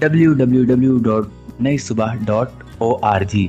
www.naisubah.org।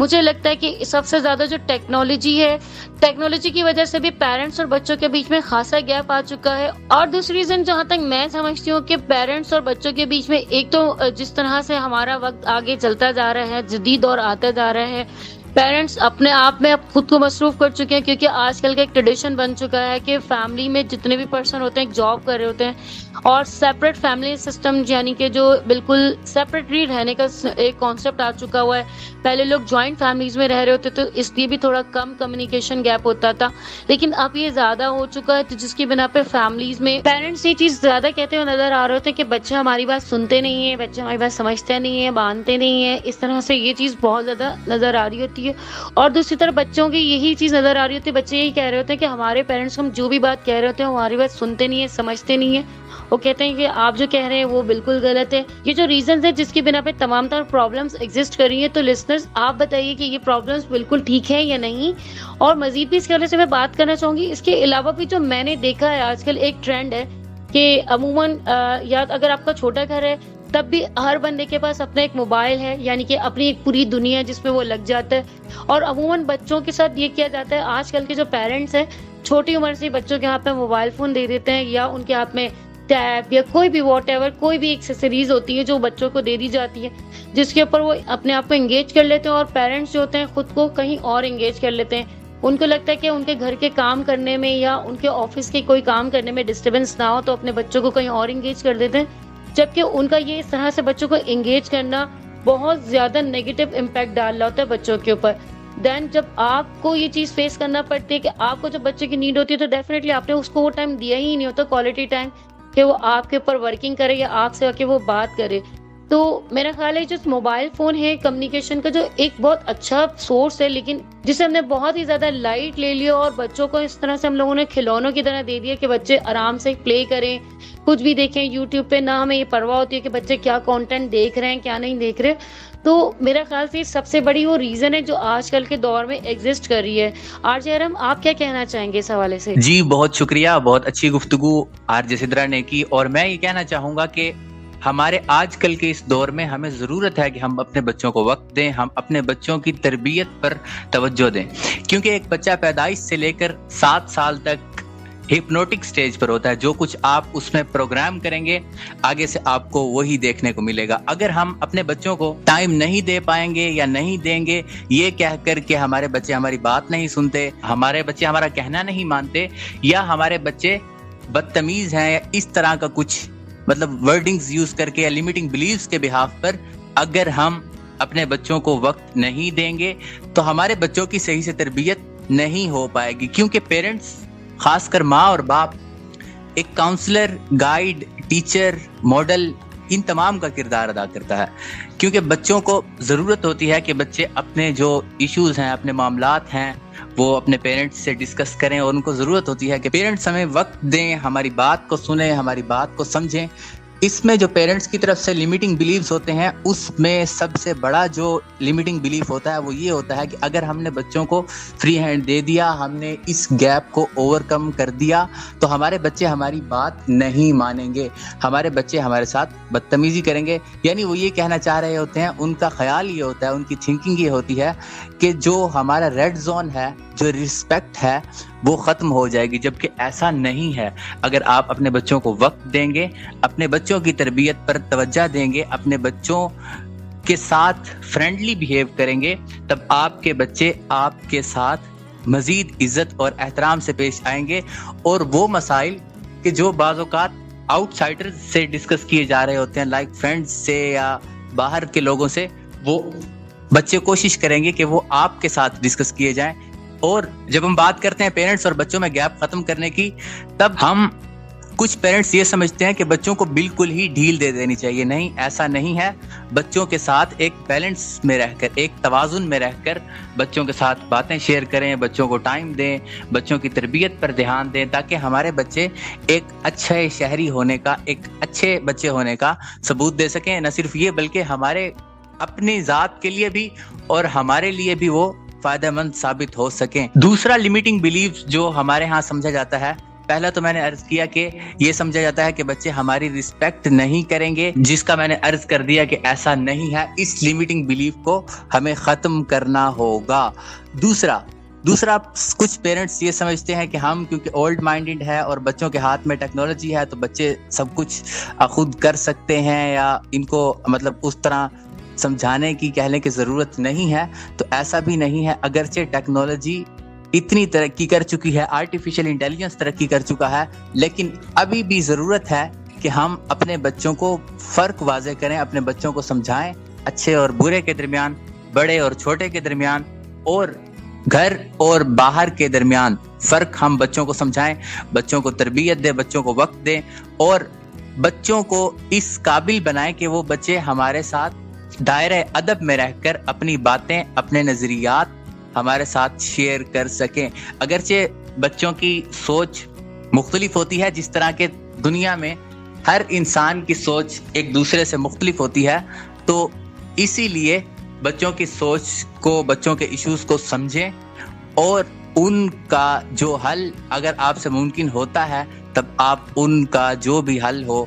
مجھے لگتا ہے کہ سب سے زیادہ جو ٹیکنالوجی ہے، ٹیکنالوجی کی وجہ سے بھی پیرنٹس اور بچوں کے بیچ میں خاصا گیپ آ چکا ہے. اور دوسری ریزن جہاں تک میں سمجھتی ہوں کہ پیرنٹس اور بچوں کے بیچ میں ایک تو جس طرح سے ہمارا وقت آگے چلتا جا رہا ہے، جدید دور آتا جا رہا ہے، پیرنٹس اپنے آپ میں اب خود کو مصروف کر چکے ہیں، کیونکہ آج کل کا ایک ٹریڈیشن بن چکا ہے کہ فیملی میں جتنے بھی پرسن ہوتے ہیں ایک جاب کر رہے ہوتے ہیں، اور سیپریٹ فیملی سسٹم یعنی کہ جو بالکل سیپریٹلی رہنے کا ایک کانسیپٹ آ چکا ہوا ہے. پہلے لوگ جوائنٹ فیملیز میں رہ رہے ہوتے تو اس لیے بھی تھوڑا کم کمیونیکیشن گیپ ہوتا تھا، لیکن اب یہ زیادہ ہو چکا ہے، تو جس کی بنا پہ فیملیز میں پیرنٹس یہ چیز زیادہ کہتے ہوئے نظر آ رہے ہوتے ہیں کہ بچے ہماری بات سنتے نہیں ہیں، بچے ہماری بات سمجھتے نہیں ہیں، مانتے نہیں ہیں. اس طرح سے یہ چیز بہت زیادہ نظر آ رہی ہوتی ہے. اور دوسری طرف بچوں کی یہی چیز نظر آ رہی ہوتی ہے، بچے یہی کہہ رہے ہوتے ہیں کہ ہمارے پیرنٹس ہم جو بھی بات کہہ رہے ہوتے ہیں ہماری بات سنتے نہیں ہیں، سمجھتے نہیں ہیں. وہ کہتے ہیں کہ آپ جو کہہ رہے ہیں وہ بالکل غلط ہے. یہ جو ریزنز ہیں جس کی بنا پہ تمام تر پرابلمس ایگزسٹ کر رہی ہیں، تو لسنرز آپ بتائیے کہ یہ پرابلمس بالکل ٹھیک ہے یا نہیں. اور مزید بھی اس کے حوالے سے میں بات کرنا چاہوں گی. اس کے علاوہ بھی جو میں نے دیکھا ہے آج کل ایک ٹرینڈ ہے کہ عموماً یا اگر آپ کا چھوٹا گھر ہے تب بھی ہر بندے کے پاس اپنا ایک موبائل ہے، یعنی کہ اپنی ایک پوری دنیا ہے جس میں وہ لگ جاتا ہے. اور عموماً بچوں کے ساتھ یہ کیا جاتا ہے، آج کل کے جو پیرنٹس ہیں چھوٹی عمر سے بچوں کے ہاتھ میں موبائل فون دے دیتے ہیں، یا ان کے ہاتھ میں ٹیب یا کوئی بھی واٹ ایور کوئی بھی ایکسیسریز ہوتی ہے جو بچوں کو دے دی جاتی ہے، جس کے اوپر وہ اپنے آپ کو انگیج کر لیتے ہیں. اور پیرنٹس جو ہوتے ہیں خود کو کہیں اور انگیج کر لیتے ہیں. ان کو لگتا ہے کہ ان کے گھر کے کام کرنے میں یا ان کے آفس کے کوئی کام کرنے میں ڈسٹربنس نہ ہو، تو اپنے بچوں کو کہیں اور انگیج کر دیتے ہیں. جبکہ ان کا یہ اس طرح سے بچوں کو انگیج کرنا بہت زیادہ نیگیٹو امپیکٹ ڈال رہا ہوتا ہے بچوں کے اوپر. دین جب آپ کو یہ چیز فیس کرنا پڑتی ہے کہ آپ کو جب بچے کی نیڈ ہوتی ہے، تو ڈیفینیٹلی آپ نے اس کو وہ ٹائم دیا ہی نہیں ہوتا، کوالٹی ٹائم، کہ وہ آپ کے اوپر ورکنگ کرے یا آپ سے آ کے وہ بات کرے. تو میرا خیال ہے جو موبائل فون ہے کمیونیکیشن کا جو ایک بہت اچھا سورس ہے، لیکن جسے ہم نے بہت ہی زیادہ لائٹ لے لیا، اور بچوں کو اس طرح سے ہم لوگوں نے کھلونوں کی طرح دے دیا کہ بچے آرام سے پلے کریں، کچھ بھی دیکھیں یوٹیوب پہ. نہ ہمیں یہ پرواہ ہوتی ہے کہ بچے کیا کانٹینٹ دیکھ رہے ہیں کیا نہیں دیکھ رہے. تو میرا خیال سے سب سے بڑی وہ ریزن ہے جو آج کل کے دور میں ایگزسٹ کر رہی ہے. آر جے ارم، آپ کیا کہنا چاہیں گے اس حوالے سے؟ جی بہت شکریہ، بہت اچھی گفتگو آر جے سدرا نے کی. اور میں یہ کہنا چاہوں گا کہ ہمارے آج کل کے اس دور میں ہمیں ضرورت ہے کہ ہم اپنے بچوں کو وقت دیں، ہم اپنے بچوں کی تربیت پر توجہ دیں. کیونکہ ایک بچہ پیدائش سے لے کر 7 سال تک ہپنوٹک سٹیج پر ہوتا ہے. جو کچھ آپ اس میں پروگرام کریں گے آگے سے آپ کو وہی دیکھنے کو ملے گا. اگر ہم اپنے بچوں کو ٹائم نہیں دے پائیں گے یا نہیں دیں گے یہ کہہ کر کہ ہمارے بچے ہماری بات نہیں سنتے، ہمارے بچے ہمارا کہنا نہیں مانتے، یا ہمارے بچے بدتمیز ہیں، یا اس طرح کا کچھ مطلب ورڈنگز یوز کر کے یا لمیٹنگ بلیفز کے بہاف پر اگر ہم اپنے بچوں کو وقت نہیں دیں گے تو ہمارے بچوں کی صحیح سے تربیت نہیں ہو پائے گی. کیونکہ پیرنٹس، خاص کر ماں اور باپ، ایک کاؤنسلر، گائیڈ، ٹیچر، ماڈل، ان تمام کا کردار ادا کرتا ہے. کیونکہ بچوں کو ضرورت ہوتی ہے کہ بچے اپنے جو ایشوز ہیں، اپنے معاملات ہیں، وہ اپنے پیرنٹس سے ڈسکس کریں. اور ان کو ضرورت ہوتی ہے کہ پیرنٹس ہمیں وقت دیں، ہماری بات کو سنیں، ہماری بات کو سمجھیں. اس میں جو پیرنٹس کی طرف سے لمیٹنگ بلیفز ہوتے ہیں، اس میں سب سے بڑا جو لمیٹنگ بلیف ہوتا ہے وہ یہ ہوتا ہے کہ اگر ہم نے بچوں کو فری ہینڈ دے دیا، ہم نے اس گیپ کو اوور کم کر دیا، تو ہمارے بچے ہماری بات نہیں مانیں گے، ہمارے بچے ہمارے ساتھ بدتمیزی کریں گے. یعنی وہ یہ کہنا چاہ رہے ہوتے ہیں، ان کا خیال یہ ہوتا ہے، ان کی تھنکنگ یہ ہوتی ہے کہ جو ہمارا ریڈ زون ہے، جو رسپیکٹ ہے، وہ ختم ہو جائے گی. جبکہ ایسا نہیں ہے. اگر آپ اپنے بچوں کو وقت دیں گے، اپنے بچوں کی تربیت پر توجہ دیں گے، اپنے بچوں کے ساتھ فرینڈلی بیہیو کریں گے، تب آپ کے بچے آپ کے ساتھ مزید عزت اور احترام سے پیش آئیں گے. اور وہ مسائل کہ جو بعض اوقات آؤٹ سائڈر سے ڈسکس کیے جا رہے ہوتے ہیں، لائک فرینڈز سے یا باہر کے لوگوں سے، وہ بچے کوشش کریں گے کہ وہ آپ کے ساتھ ڈسکس کیے جائیں. اور جب ہم بات کرتے ہیں پیرنٹس اور بچوں میں گیپ ختم کرنے کی، تب ہم کچھ پیرنٹس یہ سمجھتے ہیں کہ بچوں کو بالکل ہی ڈھیل دے دینی چاہیے. نہیں، ایسا نہیں ہے. بچوں کے ساتھ ایک بیلنس میں رہ کر، ایک توازن میں رہ کر بچوں کے ساتھ باتیں شیئر کریں، بچوں کو ٹائم دیں، بچوں کی تربیت پر دھیان دیں، تاکہ ہمارے بچے ایک اچھے شہری ہونے کا، ایک اچھے بچے ہونے کا ثبوت دے سکیں. نہ صرف یہ بلکہ ہمارے اپنی ذات کے لیے بھی اور ہمارے لیے بھی وہ فائدہ مند ثابت ہو سکیں. دوسرا لمیٹنگ بلیف جو ہمارے ہاں سمجھا جاتا ہے، پہلا تو میں نے عرض کیا کہ یہ سمجھا جاتا ہے کہ بچے ہماری رسپیکٹ نہیں کریں گے، جس کا میں نے عرض کر دیا کہ ایسا نہیں ہے. اس لمیٹنگ بلیف کو ہمیں ختم کرنا ہوگا. دوسرا کچھ پیرنٹس یہ سمجھتے ہیں کہ ہم کیونکہ اولڈ مائنڈڈ ہے اور بچوں کے ہاتھ میں ٹیکنالوجی ہے تو بچے سب کچھ خود کر سکتے ہیں، یا ان کو مطلب اس طرح سمجھانے کی کہہ لیں کہ ضرورت نہیں ہے. تو ایسا بھی نہیں ہے. اگرچہ ٹیکنالوجی اتنی ترقی کر چکی ہے، آرٹیفیشل انٹیلیجنس ترقی کر چکا ہے، لیکن ابھی بھی ضرورت ہے کہ ہم اپنے بچوں کو فرق واضح کریں، اپنے بچوں کو سمجھائیں اچھے اور برے کے درمیان، بڑے اور چھوٹے کے درمیان، اور گھر اور باہر کے درمیان فرق ہم بچوں کو سمجھائیں، بچوں کو تربیت دیں، بچوں کو وقت دیں، اور بچوں کو اس قابل بنائیں کہ وہ بچے ہمارے ساتھ دائرہ ادب میں رہ کر اپنی باتیں، اپنے نظریات ہمارے ساتھ شیئر کر سکیں. اگرچہ بچوں کی سوچ مختلف ہوتی ہے، جس طرح کہ دنیا میں ہر انسان کی سوچ ایک دوسرے سے مختلف ہوتی ہے، تو اسی لیے بچوں کی سوچ کو، بچوں کے ایشوز کو سمجھیں، اور ان کا جو حل اگر آپ سے ممکن ہوتا ہے تب آپ ان کا جو بھی حل ہو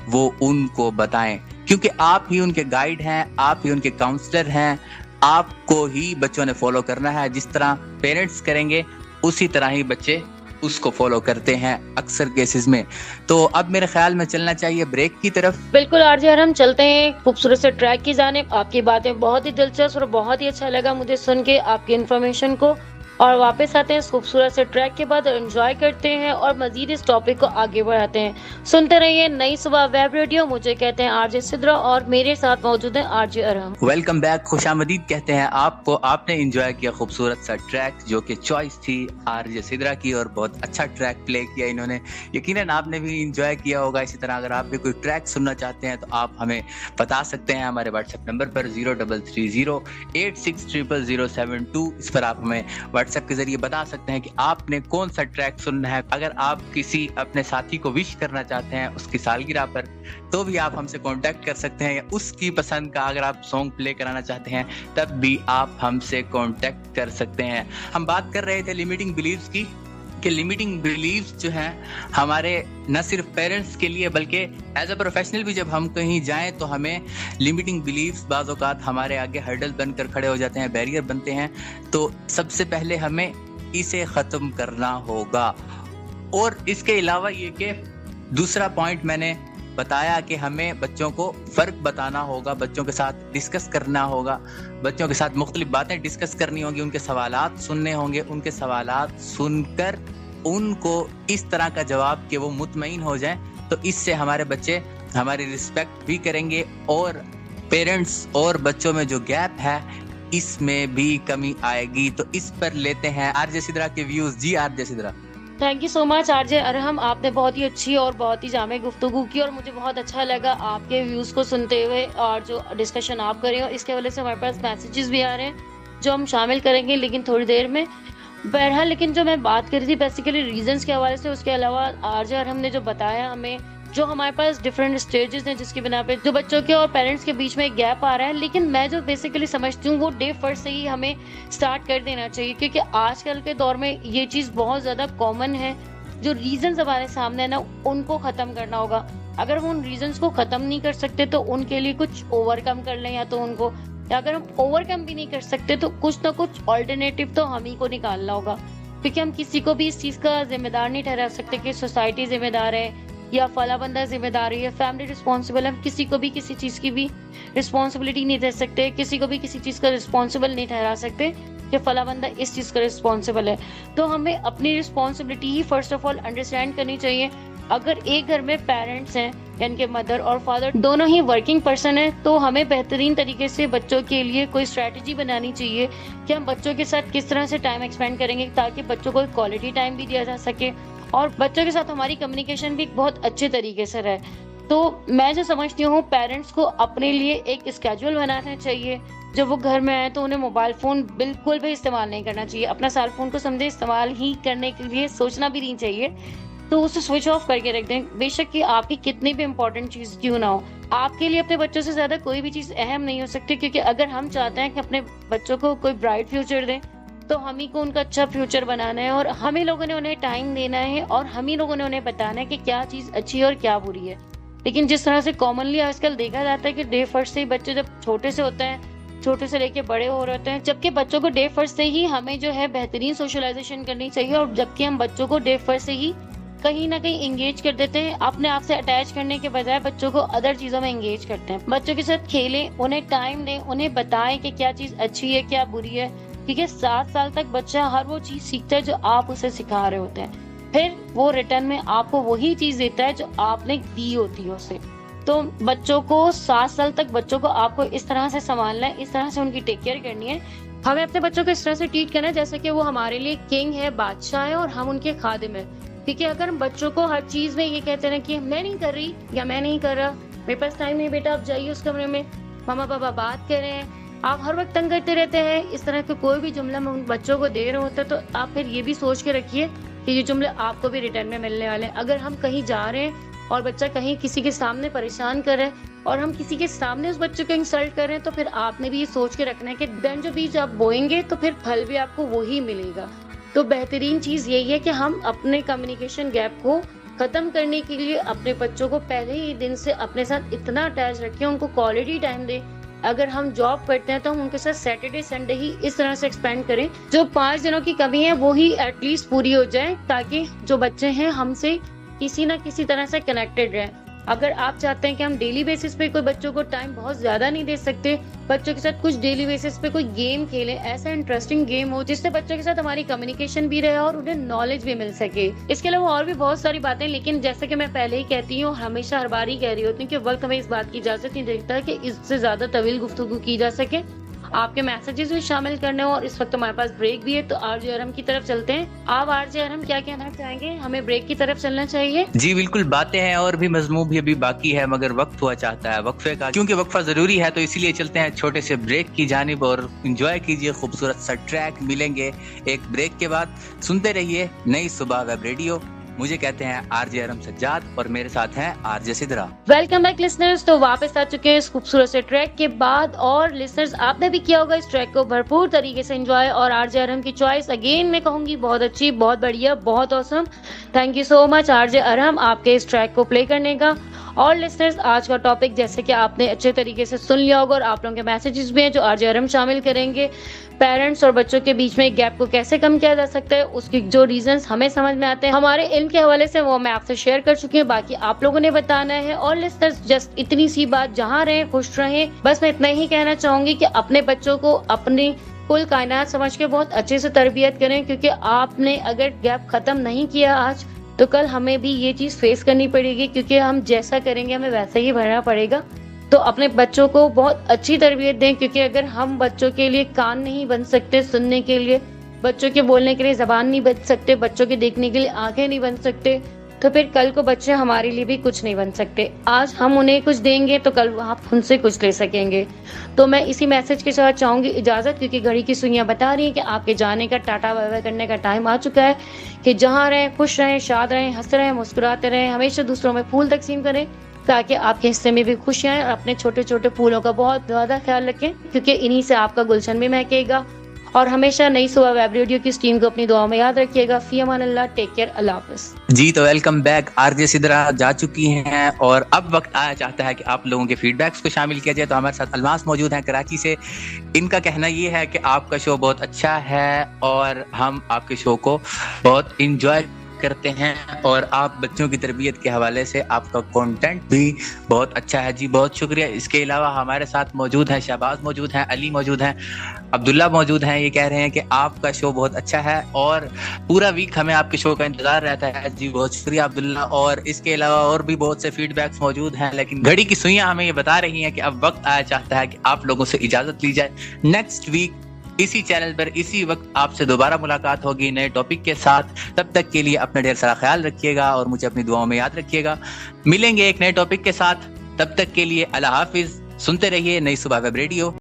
وہ ان کو بتائیں، کیونکہ آپ ہی ان کے گائیڈ ہیں، آپ ہی ان کے کاؤنسلر ہیں. آپ کو ہی بچوں نے فالو کرنا ہے. جس طرح پیرنٹس کریں گے اسی طرح ہی بچے اس کو فالو کرتے ہیں اکثر کیسز میں. تو اب میرے خیال میں چلنا چاہیے بریک کی طرف. بالکل آر جے ہم چلتے ہیں خوبصورت سے ٹریک کی جانب. آپ کی باتیں بہت ہی دلچسپ اور بہت ہی اچھا لگا مجھے سن کے آپ کی انفارمیشن کو، اور واپس آتے ہیں اس خوبصورت سے ٹریک کے بعد، انجوائے کرتے ہیں اور مزید اس ٹاپک کو آگے بڑھاتے ہیں. سنتے رہیے نئی صبح ویب ریڈیو. مجھے کہتے ہیں آر جے سدرا اور میرے ساتھ موجود ہیں are J Arham. Welcome back, خوش آمدید کہتے ہیں آپ کو. آپ نے انجوائے کیا خوبصورت سا ٹریک جو کہ چوائس تھی آر جے سدرا کی، اور بہت اچھا ٹریک پلے کیا انہوں نے. یقیناً آپ نے بھی انجوائے کیا ہوگا. اسی طرح اگر آپ بھی کوئی ٹریک سننا چاہتے ہیں تو آپ ہمیں بتا سکتے ہیں ہمارے واٹس ایپ نمبر پر 0330860072. اس پر آپ ہمیں واٹس ایپ کے ذریعے بتا سکتے ہیں کہ آپ نے کون سا ٹریک سننا ہے. اگر آپ کسی اپنے ساتھی کو وش کرنا چاہتے ہیں اس کی سالگرہ پر تو بھی آپ ہم سے کانٹیکٹ کر سکتے ہیں، یا اس کی پسند کا اگر آپ سانگ پلے کرانا چاہتے ہیں تب بھی آپ ہم سے کانٹیکٹ کر سکتے ہیں. ہم بات کر رہے تھے لمیٹنگ بلیفز کی، کہ لمیٹنگ بلیفز جو ہیں ہمارے نہ صرف پیرنٹس کے لیے بلکہ ایز اے پروفیشنل بھی جب ہم کہیں جائیں تو ہمیں لمیٹنگ بلیفز بعض اوقات ہمارے آگے ہرڈل بن کر کھڑے ہو جاتے ہیں، بیریئر بنتے ہیں. تو سب سے پہلے ہمیں اسے ختم کرنا ہوگا. اور اس کے علاوہ یہ کہ دوسرا پوائنٹ میں نے بتایا کہ ہمیں بچوں کو فرق بتانا ہوگا، بچوں کے ساتھ ڈسکس کرنا ہوگا، بچوں کے ساتھ مختلف باتیں ڈسکس کرنی ہوں گی، ان کے سوالات سننے ہوں گے، ان کے سوالات سن کر ان کو اس طرح کا جواب کہ وہ مطمئن ہو جائیں. تو اس سے ہمارے بچے ہماری رسپیکٹ بھی کریں گے، اور پیرنٹس اور بچوں میں جو گیپ ہے اس میں بھی کمی آئے گی. تو اس پر لیتے ہیں آر جے سدرا کے ویوز. جی R J Sidra. Thank you so much R J Arham. آپ نے بہت ہی اچھی اور بہت ہی جامع گفتگو کی، اور مجھے بہت اچھا لگا آپ کے ویوز کو سنتے ہوئے، اور جو ڈسکشن آپ کر رہے ہیں. اور اس کے وجہ سے ہمارے پاس میسیجز بھی آ رہے ہیں جو ہم شامل کریں گے لیکن تھوڑی دیر میں. بہرحال لیکن جو میں بات کر رہی تھی بیسیکلی ریزنس کے حوالے سے، اس کے علاوہ آر جے ارحم نے جو بتایا ہمیں، جو ہمارے پاس ڈفرینٹ اسٹیجز ہیں جس کی بنا پہ جو بچوں کے اور پیرنٹس کے بیچ میں ایک گیپ آ رہا ہے. لیکن میں جو بیسیکلی سمجھتی ہوں وہ ڈے فرسٹ سے ہی ہمیں اسٹارٹ کر دینا چاہیے، کیونکہ آج کل کے دور میں یہ چیز بہت زیادہ کامن ہے. جو ریزنز ہمارے سامنے ہیں نا، ان کو ختم کرنا ہوگا. اگر ہم ان ریزنز کو ختم نہیں کر سکتے تو ان کے لیے کچھ اوور کم کر لیں، یا تو ان کو، یا اگر ہم اوور کم بھی نہیں کر سکتے تو کچھ نہ کچھ آلٹرنیٹیو تو ہم ہی کو نکالنا ہوگا. کیونکہ ہم کسی کو بھی اس چیز کا ذمہ دار نہیں ٹھہرا سکتے کہ سوسائٹی ذمہ دار ہے یا فلاں بندہ ذمہ دار ہے یا فیملی رسپانسبل ہے. ہم کسی کو بھی کسی چیز کی بھی رسپانسبلٹی نہیں دے سکتے، کسی کو بھی کسی چیز کا رسپانسبل نہیں ٹھہرا سکتے کہ فلاں بندہ اس چیز کا رسپانسبل ہے. تو ہمیں اپنی responsibility he first of all understand کرنی چاہیے. اگر ایک گھر میں پیرنٹس ہیں یعنی کہ مدر اور فادر دونوں ہی ورکنگ پرسن ہیں، تو ہمیں بہترین طریقے سے بچوں کے لیے کوئی اسٹریٹجی بنانی چاہیے کہ ہم بچوں کے ساتھ کس طرح سے ٹائم ایکسپینڈ کریں گے تاکہ بچوں کو کوالٹی ٹائم بھی دیا جا سکے اور بچوں کے ساتھ ہماری کمیونیکیشن بھی بہت اچھے طریقے سے رہے. تو میں جو سمجھتی ہوں پیرنٹس کو اپنے لیے ایک اسکیجول بنانا چاہیے. جب وہ گھر میں آئے تو انہیں موبائل فون بالکل بھی استعمال نہیں کرنا چاہیے. اپنا سیل فون کو سمجھے استعمال ہی کرنے کے لیے سوچنا بھی نہیں چاہیے، تو اسے سوئچ آف کر کے رکھ دیں. بے شک کہ آپ کی کتنی بھی امپورٹنٹ چیز کیوں نہ ہو، آپ کے لیے اپنے بچوں سے زیادہ کوئی بھی چیز اہم نہیں ہو سکتی. کیونکہ اگر ہم چاہتے ہیں کہ اپنے بچوں کو کوئی برائٹ فیوچر دیں تو ہم ہی کو ان کا اچھا فیوچر بنانا ہے اور ہمیں لوگوں نے انہیں ٹائم دینا ہے اور ہم ہی لوگوں نے انہیں بتانا ہے کہ کیا چیز اچھی ہے اور کیا بری ہے. لیکن جس طرح سے کامنلی آج کل دیکھا جاتا ہے کہ ڈے فرسٹ سے ہی بچے جب چھوٹے سے ہوتے ہیں، چھوٹے سے لے کے بڑے ہو رہے ہوتے ہیں، جبکہ بچوں کو ڈے فرسٹ سے ہی ہمیں جو ہے بہترین سوشلائزیشن کرنی چاہیے، اور جبکہ ہم بچوں کو ڈے فرسٹ سے ہی کہیں نہ کہیں انگیج کر دیتے ہیں، اپنے آپ سے اٹیچ کرنے کے بجائے بچوں کو ادر چیزوں میں انگیج کرتے ہیں. بچوں کے ساتھ کھیلیں، انہیں ٹائم دیں، انہیں بتائیں کہ کیا چیز اچھی ہے کیا بری ہے، کیونکہ 7 سال تک بچہ ہر وہ چیز سیکھتا ہے جو آپ اسے سکھا رہے ہوتے ہیں. پھر وہ ریٹرن میں آپ کو وہی چیز دیتا ہے جو آپ نے دی ہوتی ہے اسے. تو بچوں کو 7 سال تک بچوں کو آپ کو اس طرح سے سنبھالنا ہے، اس طرح سے ان کی ٹیک کیئر کرنی ہے. ہمیں اپنے بچوں کو اس طرح سے ٹریٹ کرنا ہے جیسے کہ وہ ہمارے لیے کنگ ہے، بادشاہ ہے اور ہم ان کے خادم ہیں. کیونکہ اگر ہم بچوں کو ہر چیز میں یہ کہتے ہیں کہ میں نہیں کر رہی یا میں نہیں کر رہا، میرے پاس ٹائم نہیں بیٹا، آپ جائیے اس کمرے میں، ماما پاپا بات کر رہے ہیں، آپ ہر وقت تنگ کرتے رہتے ہیں، اس طرح کا کوئی بھی جملہ میں ان بچوں کو دے رہے ہوتا ہے، تو آپ پھر یہ بھی سوچ کے رکھیے کہ یہ جملے آپ کو بھی ریٹرن میں ملنے والے ہیں. اگر ہم کہیں جا رہے ہیں اور بچہ کہیں کسی کے سامنے پریشان کر رہے ہیں اور ہم کسی کے سامنے اس بچے کو انسلٹ کر رہے ہیں، تو پھر آپ نے بھی یہ سوچ کے رکھنا ہے کہ دن جو بیج آپ بوئیں گے تو پھر پھل بھی آپ کو وہی ملے گا. تو بہترین چیز یہی ہے کہ ہم اپنے کمیونیکیشن گیپ کو ختم کرنے کے لیے اپنے بچوں کو پہلے ہی دن سے اپنے ساتھ اتنا اٹیچ رکھیں، ان کو کوالٹی ٹائم دیں. اگر ہم جاب کرتے ہیں تو ہم ان کے ساتھ سیٹرڈے سنڈے ہی اس طرح سے ایکسپینڈ کریں، جو 5 دنوں کی کمی ہے وہی ایٹ لیسٹ پوری ہو جائے، تاکہ جو بچے ہیں ہم سے کسی نہ کسی طرح سے کنیکٹڈ رہیں. اگر آپ چاہتے ہیں کہ ہم ڈیلی بیسس پہ کوئی بچوں کو ٹائم بہت زیادہ نہیں دے سکتے، بچوں کے ساتھ کچھ ڈیلی بیسس پہ کوئی گیم کھیلیں، ایسا انٹرسٹنگ گیم ہو جس سے بچوں کے ساتھ ہماری کمیونیکیشن بھی رہے اور انہیں نالج بھی مل سکے. اس کے علاوہ اور بھی بہت ساری باتیں، لیکن جیسے کہ میں پہلے ہی کہتی ہوں، ہمیشہ ہر بار ہی کہہ رہی ہوتی ہوں کہ وقت ہمیں اس بات کی اجازت نہیں دیتا کہ اس سے زیادہ طویل گفتگو کی جا سکے. آپ کے میسیجز بھی شامل کرنے ہو، اور اس وقت ہمارے پاس بریک بھی ہے، تو آر جے ارم کی طرف چلتے ہیں. آپ آر جے ارم کیا کہنا چاہیں گے؟ ہمیں بریک کی طرف چلنا چاہیے؟ جی بالکل، باتیں ہیں اور بھی مضمون بھی ابھی باقی ہے، مگر وقت ہوا چاہتا ہے وقفے کا، کیونکہ وقفہ ضروری ہے، تو اسی لیے چلتے ہیں چھوٹے سے بریک کی جانب اور انجوائے کیجئے خوبصورت سا ٹریک. ملیں گے ایک بریک کے بعد. سنتے رہیے نئی صبح ویب ریڈیو. مجھے کہتے ہیں آر جے ارم سجاد اور میرے ساتھ ہیں are J Sidra. Welcome back listeners. تو واپس آ چکے ہیں اس خوبصورت سے ٹریک کے بعد، اور لسنرز آپ نے بھی کیا ہوگا اس ٹریک کو بھرپور طریقے سے انجوائے، اور آر جے ارم کی چوائس اگین میں کہوں گی بہت اچھی، بہت بڑھیا، بہت awesome. Thank you so much R J Iram آپ کے اس ٹریک کو پلے کرنے کا. اور لسنرز آج کا ٹاپک جیسے کہ آپ نے اچھے طریقے سے سن لیا ہوگا، اور آپ لوگوں کے میسیجز بھی ہیں جو آر جے ارم شامل کریں گے. پیرنٹس اور بچوں کے بیچ میں گیپ کو کیسے کم کیا جا سکتا ہے، اس کی جو ریزنز ہمیں سمجھ میں آتے ہیں ہمارے علم کے حوالے سے، وہ میں آپ سے شیئر کر چکی ہوں، باقی آپ لوگوں نے بتانا ہے. اور لسنرز جسٹ اتنی سی بات، جہاں رہیں خوش رہیں، بس میں اتنا ہی کہنا چاہوں گی کہ اپنے بچوں کو اپنی کل کائنات سمجھ کے بہت اچھے سے تربیت کریں، کیونکہ آپ نے اگر گیپ ختم نہیں کیا آج تو کل ہمیں بھی یہ چیز فیس کرنی پڑے گی، کیونکہ ہم جیسا کریں گے ہمیں ویسا ہی بھرنا پڑے گا. تو اپنے بچوں کو بہت اچھی تربیت دیں، کیونکہ اگر ہم بچوں کے لیے کان نہیں بن سکتے سننے کے لیے، بچوں کے بولنے کے لیے زبان نہیں بن سکتے، بچوں کے دیکھنے کے لیے آنکھیں نہیں بن سکتے، تو پھر کل کو بچے ہمارے لیے بھی کچھ نہیں بن سکتے. آج ہم انہیں کچھ دیں گے تو کل آپ ان سے کچھ لے سکیں گے. تو میں اسی میسج کے ساتھ چاہوں گی اجازت، کیونکہ گھڑی کی سوئیاں بتا رہی ہیں کہ آپ کے جانے کا ٹاٹا بائی بائی کرنے کا ٹائم آ چکا ہے. کہ جہاں رہیں خوش رہیں، شاد رہیں، ہنس رہیں، مسکراتے رہیں، ہمیشہ دوسروں میں پھول تقسیم کریں تاکہ آپ کے حصے میں بھی خوشیاں آئیں. اور اپنے چھوٹے چھوٹے پھولوں کا بہت زیادہ خیال رکھیں، کیونکہ انہی سے آپ کا گلشن بھی مہکے گا. اور ہمیشہ نئی صبح ویب ریڈیو کی اس ٹیم کو اپنی دعاؤں میں یاد رکھیے گا. فی امان اللہ، ٹیک کیئر، اللہ حافظ. جی تو welcome back. Are J Sidra جا چکی ہیں اور اب وقت آیا چاہتا ہے کہ آپ لوگوں کے فیڈ بیکس کو شامل کیا جائے. تو ہمارے ساتھ الماس موجود ہیں کراچی سے. ان کا کہنا یہ ہے کہ آپ کا شو بہت اچھا ہے اور ہم آپ کے شو کو بہت انجوائے کرتے ہیں، اور آپ بچوں کی تربیت کے حوالے سے آپ کا کنٹینٹ بھی بہت اچھا ہے. جی بہت شکریہ. اس کے علاوہ ہمارے ساتھ موجود ہیں شہباز موجود ہیں، علی موجود ہیں، عبداللہ موجود ہیں. یہ کہہ رہے ہیں کہ آپ کا شو بہت اچھا ہے اور پورا ویک ہمیں آپ کے شو کا انتظار رہتا ہے. جی بہت شکریہ عبداللہ. اور اس کے علاوہ اور بھی بہت سے فیڈ بیکس موجود ہیں، لیکن گھڑی کی سوئیاں ہمیں یہ بتا رہی ہیں کہ اب وقت آیا چاہتا ہے کہ آپ لوگوں سے اجازت لی جائے. نیکسٹ ویک اسی چینل پر اسی وقت آپ سے دوبارہ ملاقات ہوگی نئے ٹاپک کے ساتھ. تب تک کے لیے اپنا ڈھیر سارا خیال رکھیے گا اور مجھے اپنی دعاؤں میں یاد رکھیے گا. ملیں گے ایک نئے ٹاپک کے ساتھ، تب تک کے لیے اللہ حافظ. سنتے رہیے نئی صبح ویب ریڈیو.